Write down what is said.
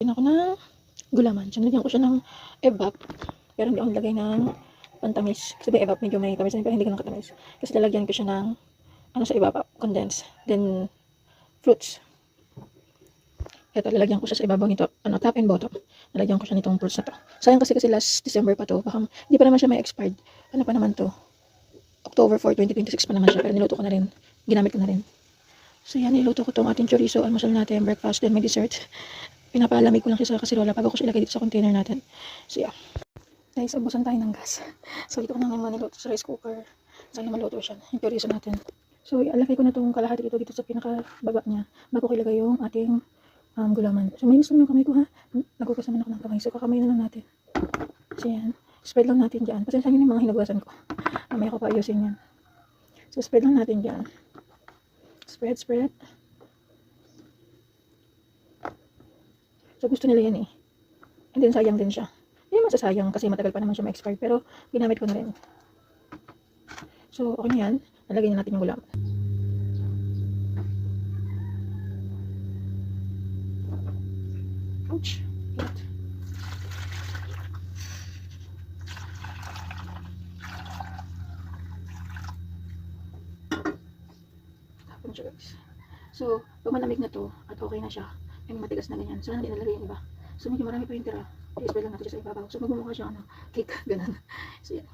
Ako ng gulaman. So, nilagyan ko siya ng evap. Pero hindi ako nilagay ng pantamis. Kasi evap medyo may tamis pero hindi ganun katamis. Kasi lalagyan ko siya ng ano sa evap, condense. Then, fruits. Ito, lalagyan ko siya sa ibabaw nito. Ano, top and bottom. Lalagyan ko siya nitong fruits na to. Sayang kasi last December pa to. Baka, hindi pa naman siya may expired. Ano pa naman to? October 4, 2026 pa naman siya. Pero niluto ko na rin. Ginamit ko na rin. So yan, niluto ko tong ating chorizo. Almusal natin, breakfast, then may dessert. Pinapalamig ko lang siya sa kasirola bago ko siya ilagay dito sa container natin. So yeah. Guys, ubusan tayo ng gas. So ito ko na naman niluto sa rice cooker. Sana maluto siya. Yung chorizo natin. So alagay ko na itong kalahati dito sa pinakababa niya. Bago ko ilagay yung ating gulaman. So may naman yung kamay ko ha. Nagugas naman ako ng kamay. So kakamay na lang natin. So yan. Spread lang natin dyan. Pasensya nyo yung mga hinugasan ko. Mamaya ko pa ayusin yan. So spread lang natin dyan. Spread, spread. So gusto nila yan eh. And then sayang din siya. Hindi naman sasayang kasi matagal pa naman siya ma-expire. Pero ginamit ko na rin. So okay na yan. Nalagay na natin yung gulaman. Ouch. Hit. Tapon siya guys. So pag malamig na to at okay na siya, ay matigas na ganyan. So hindi nalagay yung iba. So medyo marami pa yung tira. I-spread lang natin siya sa ibabaw. So magmumukha siya cake. Ganun. So yan.